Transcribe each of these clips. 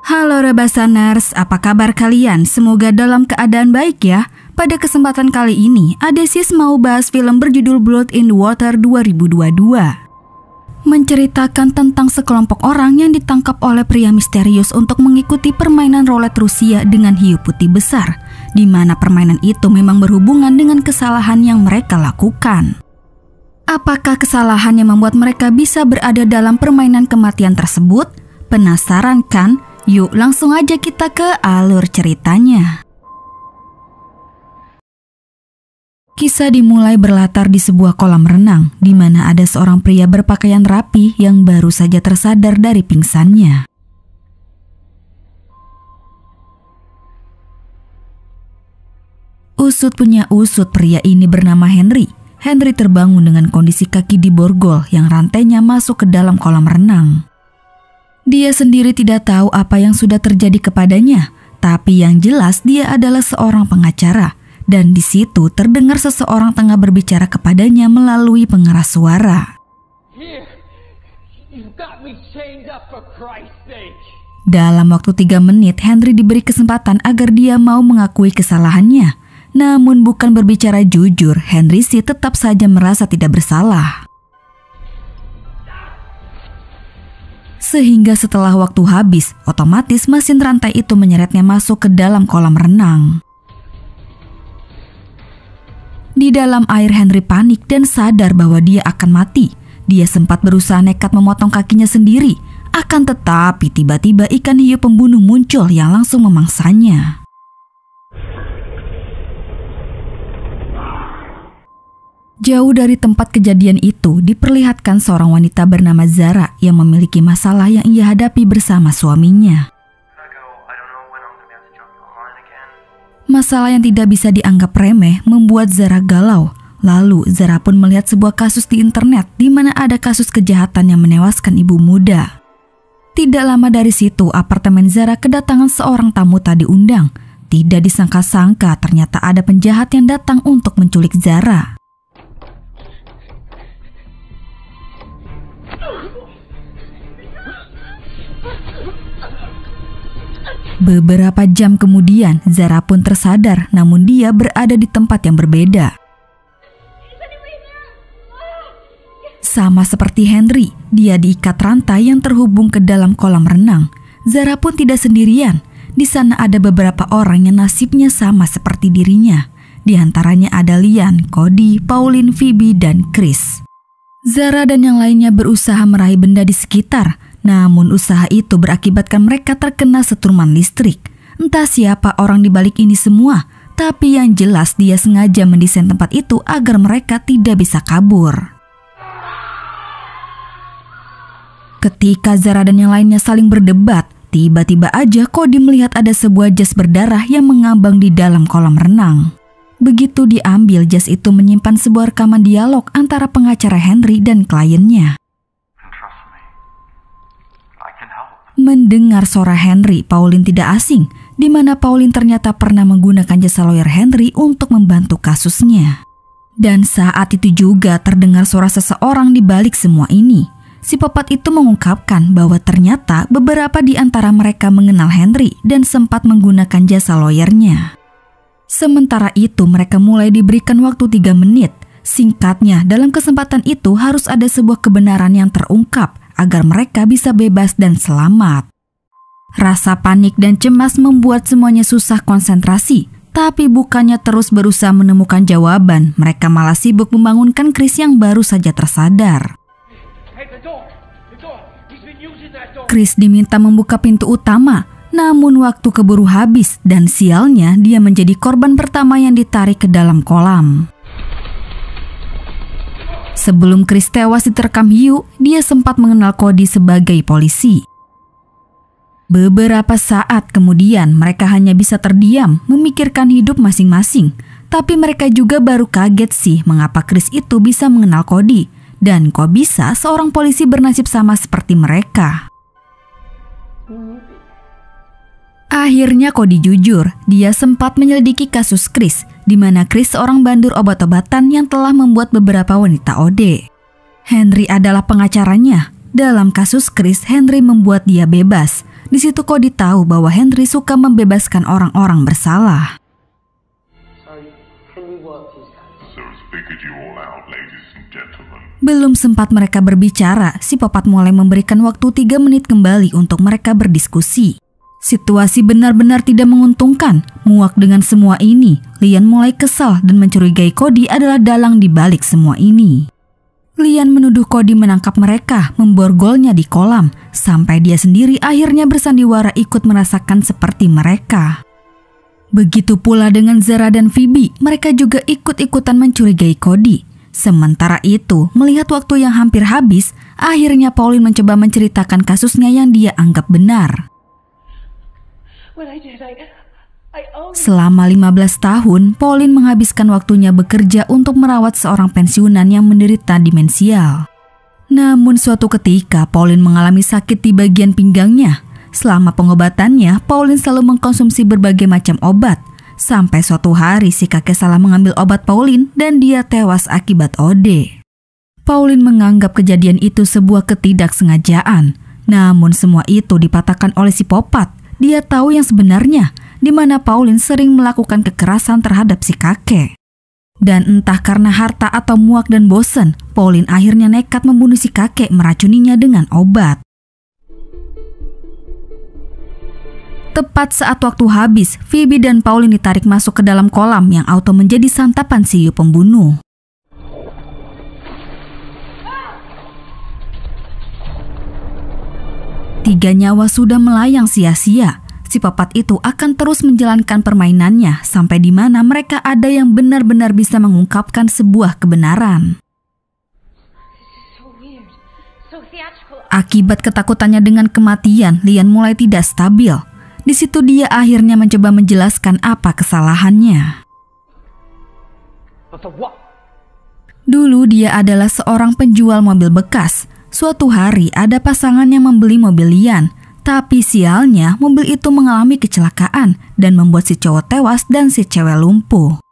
Halo Rebasaners, apa kabar kalian? Semoga dalam keadaan baik ya. Pada kesempatan kali ini, Adesis mau bahas film berjudul Blood in the Water 2022. Menceritakan tentang sekelompok orang yang ditangkap oleh pria misterius untuk mengikuti permainan roulette Rusia dengan hiu putih besar, di mana permainan itu memang berhubungan dengan kesalahan yang mereka lakukan. Apakah kesalahan yang membuat mereka bisa berada dalam permainan kematian tersebut? Penasaran kan? Yuk langsung aja kita ke alur ceritanya. Kisah dimulai berlatar di sebuah kolam renang, di mana ada seorang pria berpakaian rapi yang baru saja tersadar dari pingsannya. Usut punya usut, pria ini bernama Henry. Henry terbangun dengan kondisi kaki diborgol yang rantainya masuk ke dalam kolam renang. Dia sendiri tidak tahu apa yang sudah terjadi kepadanya, tapi yang jelas dia adalah seorang pengacara, dan di situ terdengar seseorang tengah berbicara kepadanya melalui pengeras suara. Dalam waktu 3 menit, Henry diberi kesempatan agar dia mau mengakui kesalahannya. Namun bukan berbicara jujur, Henry sih tetap saja merasa tidak bersalah. Sehingga setelah waktu habis, otomatis mesin rantai itu menyeretnya masuk ke dalam kolam renang. Di dalam air, Henry panik dan sadar bahwa dia akan mati. Dia sempat berusaha nekat memotong kakinya sendiri. Akan tetapi tiba-tiba ikan hiu pembunuh muncul yang langsung memangsanya. Jauh dari tempat kejadian itu, diperlihatkan seorang wanita bernama Zara yang memiliki masalah yang ia hadapi bersama suaminya. Masalah yang tidak bisa dianggap remeh membuat Zara galau. Lalu Zara pun melihat sebuah kasus di internet di mana ada kasus kejahatan yang menewaskan ibu muda. Tidak lama dari situ, apartemen Zara kedatangan seorang tamu tak diundang. Tidak disangka-sangka ternyata ada penjahat yang datang untuk menculik Zara. Beberapa jam kemudian, Zara pun tersadar, namun dia berada di tempat yang berbeda. Sama seperti Henry, dia diikat rantai yang terhubung ke dalam kolam renang. Zara pun tidak sendirian. Di sana ada beberapa orang yang nasibnya sama seperti dirinya. Di antaranya ada Lian, Cody, Pauline, Phoebe, dan Chris. Zara dan yang lainnya berusaha meraih benda di sekitar. Namun usaha itu berakibatkan mereka terkena setruman listrik. Entah siapa orang di balik ini semua, tapi yang jelas dia sengaja mendesain tempat itu agar mereka tidak bisa kabur. Ketika Zara dan yang lainnya saling berdebat, tiba-tiba aja Cody melihat ada sebuah jas berdarah yang mengambang di dalam kolam renang. Begitu diambil, jas itu menyimpan sebuah rekaman dialog antara pengacara Henry dan kliennya. Mendengar suara Henry, Pauline tidak asing, di mana Pauline ternyata pernah menggunakan jasa lawyer Henry untuk membantu kasusnya. Dan saat itu juga terdengar suara seseorang di balik semua ini. Psikopat itu mengungkapkan bahwa ternyata beberapa di antara mereka mengenal Henry dan sempat menggunakan jasa lawyernya. Sementara itu mereka mulai diberikan waktu 3 menit. Singkatnya, dalam kesempatan itu harus ada sebuah kebenaran yang terungkap agar mereka bisa bebas dan selamat. Rasa panik dan cemas membuat semuanya susah konsentrasi. Tapi bukannya terus berusaha menemukan jawaban, mereka malah sibuk membangunkan Chris yang baru saja tersadar. Chris diminta membuka pintu utama, namun waktu keburu habis dan sialnya dia menjadi korban pertama yang ditarik ke dalam kolam. Sebelum Chris tewas diterkam hiu, dia sempat mengenal Cody sebagai polisi. Beberapa saat kemudian mereka hanya bisa terdiam memikirkan hidup masing-masing. Tapi mereka juga baru kaget sih mengapa Chris itu bisa mengenal Cody. Dan kok bisa seorang polisi bernasib sama seperti mereka. Akhirnya Cody jujur, dia sempat menyelidiki kasus Chris, di mana Chris seorang bandur obat-obatan yang telah membuat beberapa wanita OD. Henry adalah pengacaranya. Dalam kasus Chris, Henry membuat dia bebas. Di situ Cody tahu bahwa Henry suka membebaskan orang-orang bersalah. Belum sempat mereka berbicara, psikopat mulai memberikan waktu 3 menit kembali untuk mereka berdiskusi. Situasi benar-benar tidak menguntungkan. Muak dengan semua ini, Lian mulai kesal dan mencurigai Cody adalah dalang di balik semua ini. Lian menuduh Cody menangkap mereka, memborgolnya di kolam, sampai dia sendiri akhirnya bersandiwara ikut merasakan seperti mereka. Begitu pula dengan Zara dan Phoebe, mereka juga ikut-ikutan mencurigai Cody. Sementara itu, melihat waktu yang hampir habis, akhirnya Pauline mencoba menceritakan kasusnya yang dia anggap benar. Selama 15 tahun, Pauline menghabiskan waktunya bekerja untuk merawat seorang pensiunan yang menderita demensial. Namun suatu ketika, Pauline mengalami sakit di bagian pinggangnya. Selama pengobatannya, Pauline selalu mengkonsumsi berbagai macam obat. Sampai suatu hari si kakek salah mengambil obat Pauline dan dia tewas akibat OD. Pauline menganggap kejadian itu sebuah ketidaksengajaan. Namun semua itu dipatahkan oleh si psikopat. Dia tahu yang sebenarnya, di mana Pauline sering melakukan kekerasan terhadap si kakek. Dan entah karena harta atau muak dan bosan, Pauline akhirnya nekat membunuh si kakek, meracuninya dengan obat. Tepat saat waktu habis, Phoebe dan Pauline ditarik masuk ke dalam kolam yang auto menjadi santapan si hiu pembunuh. Tiga nyawa sudah melayang sia-sia. Si psikopat itu akan terus menjalankan permainannya sampai di mana mereka ada yang benar-benar bisa mengungkapkan sebuah kebenaran. Akibat ketakutannya dengan kematian, Lian mulai tidak stabil. Di situ dia akhirnya mencoba menjelaskan apa kesalahannya. Dulu dia adalah seorang penjual mobil bekas. Suatu hari ada pasangan yang membeli mobil Lian. Tapi sialnya mobil itu mengalami kecelakaan dan membuat si cowok tewas dan si cewek lumpuh.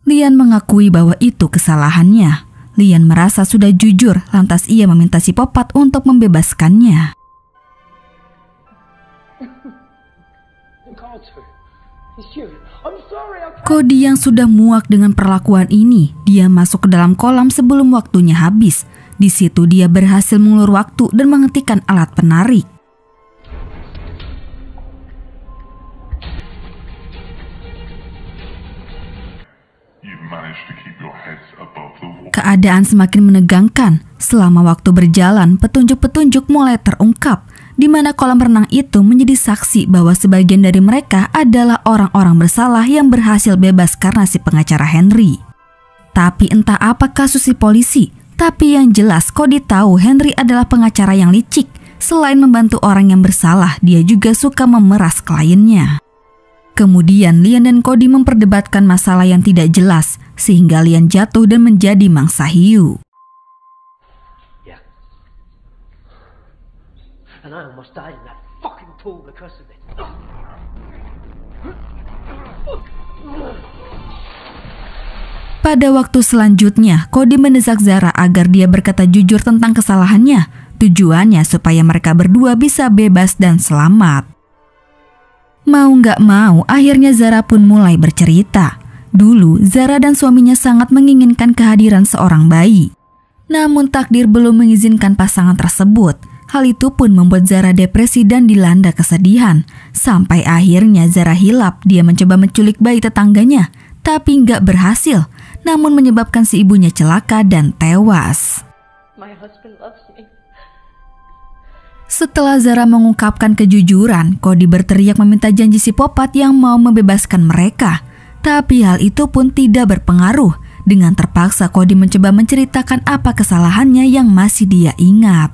Lian mengakui bahwa itu kesalahannya. Lian merasa sudah jujur, lantas ia meminta si psikopat untuk membebaskannya. Cody yang sudah muak dengan perlakuan ini, dia masuk ke dalam kolam sebelum waktunya habis. Di situ dia berhasil mengulur waktu dan menghentikan alat penarik. Keadaan semakin menegangkan. Selama waktu berjalan, petunjuk-petunjuk mulai terungkap, di mana kolam renang itu menjadi saksi bahwa sebagian dari mereka adalah orang-orang bersalah yang berhasil bebas karena si pengacara Henry. Tapi entah apa kasus si polisi, tapi yang jelas Cody tahu Henry adalah pengacara yang licik. Selain membantu orang yang bersalah, dia juga suka memeras kliennya. Kemudian Lian dan Cody memperdebatkan masalah yang tidak jelas, sehingga Lian jatuh dan menjadi mangsa hiu. Pada waktu selanjutnya, Cody mendesak Zara agar dia berkata jujur tentang kesalahannya. Tujuannya supaya mereka berdua bisa bebas dan selamat. Mau nggak mau, akhirnya Zara pun mulai bercerita. Dulu, Zara dan suaminya sangat menginginkan kehadiran seorang bayi. Namun takdir belum mengizinkan pasangan tersebut. Hal itu pun membuat Zara depresi dan dilanda kesedihan. Sampai akhirnya Zara hilap, dia mencoba menculik bayi tetangganya. Tapi nggak berhasil, namun menyebabkan si ibunya celaka dan tewas. Setelah Zara mengungkapkan kejujuran, Cody berteriak meminta janji si psikopat yang mau membebaskan mereka. Tapi hal itu pun tidak berpengaruh. Dengan terpaksa Cody mencoba menceritakan apa kesalahannya yang masih dia ingat.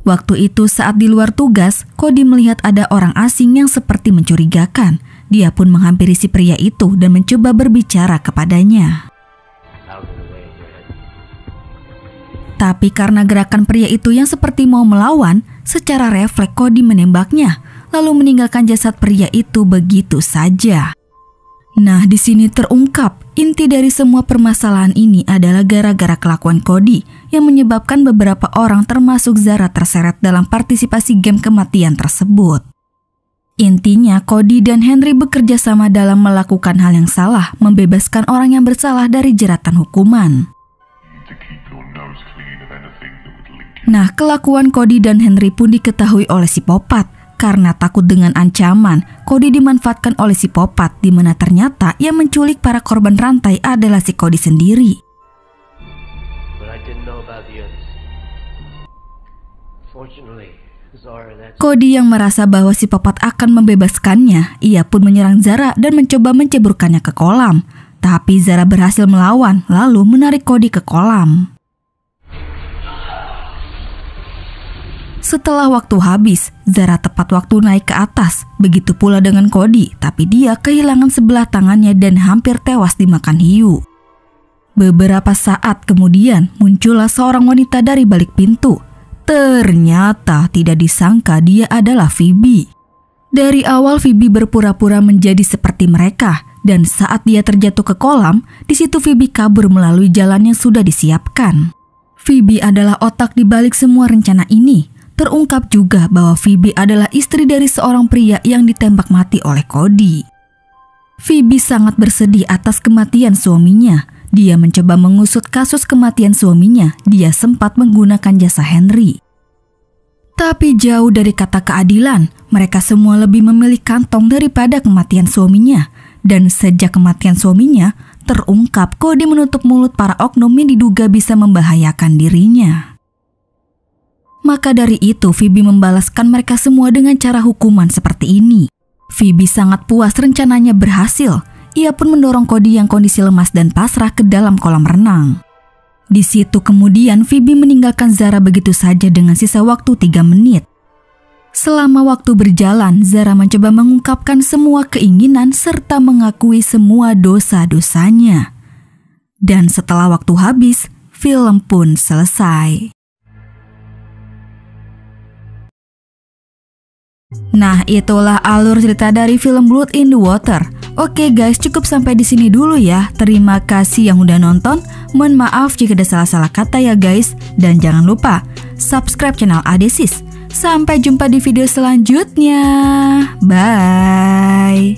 Waktu itu saat di luar tugas, Cody melihat ada orang asing yang seperti mencurigakan. Dia pun menghampiri si pria itu dan mencoba berbicara kepadanya. Tapi karena gerakan pria itu yang seperti mau melawan, secara refleks Cody menembaknya, lalu meninggalkan jasad pria itu begitu saja. Nah, di sini terungkap, Inti dari semua permasalahan ini adalah gara-gara kelakuan Cody yang menyebabkan beberapa orang termasuk Zara terseret dalam partisipasi game kematian tersebut. Intinya, Cody dan Henry bekerja sama dalam melakukan hal yang salah, membebaskan orang yang bersalah dari jeratan hukuman. Nah, kelakuan Cody dan Henry pun diketahui oleh psikopat. Karena takut dengan ancaman, Cody dimanfaatkan oleh psikopat di mana ternyata yang menculik para korban rantai adalah si Cody sendiri. Cody yang merasa bahwa psikopat akan membebaskannya, ia pun menyerang Zara dan mencoba menceburkannya ke kolam. Tapi Zara berhasil melawan, lalu menarik Cody ke kolam. Setelah waktu habis, Zara tepat waktu naik ke atas. Begitu pula dengan Cody, tapi dia kehilangan sebelah tangannya dan hampir tewas dimakan hiu. Beberapa saat kemudian, muncullah seorang wanita dari balik pintu. Ternyata tidak disangka dia adalah Phoebe. Dari awal Phoebe berpura-pura menjadi seperti mereka, dan saat dia terjatuh ke kolam, di situ Phoebe kabur melalui jalan yang sudah disiapkan. Phoebe adalah otak di balik semua rencana ini. Terungkap juga bahwa Phoebe adalah istri dari seorang pria yang ditembak mati oleh Cody. Phoebe sangat bersedih atas kematian suaminya. Dia mencoba mengusut kasus kematian suaminya. Dia sempat menggunakan jasa Henry. Tapi jauh dari kata keadilan, mereka semua lebih memilih kantong daripada kematian suaminya. Dan sejak kematian suaminya, terungkap Cody menutup mulut para oknum yang diduga bisa membahayakan dirinya. Maka dari itu, Phoebe membalaskan mereka semua dengan cara hukuman seperti ini. Phoebe sangat puas rencananya berhasil. Ia pun mendorong Cody yang kondisi lemas dan pasrah ke dalam kolam renang. Di situ kemudian Phoebe meninggalkan Zara begitu saja dengan sisa waktu 3 menit. Selama waktu berjalan, Zara mencoba mengungkapkan semua keinginan serta mengakui semua dosa-dosanya. Dan setelah waktu habis, film pun selesai. Nah, itulah alur cerita dari film Blood in the Water. Oke guys, cukup sampai di sini dulu ya. Terima kasih yang udah nonton. Mohon maaf jika ada salah-salah kata ya guys. Dan jangan lupa subscribe channel Adesis. Sampai jumpa di video selanjutnya. Bye.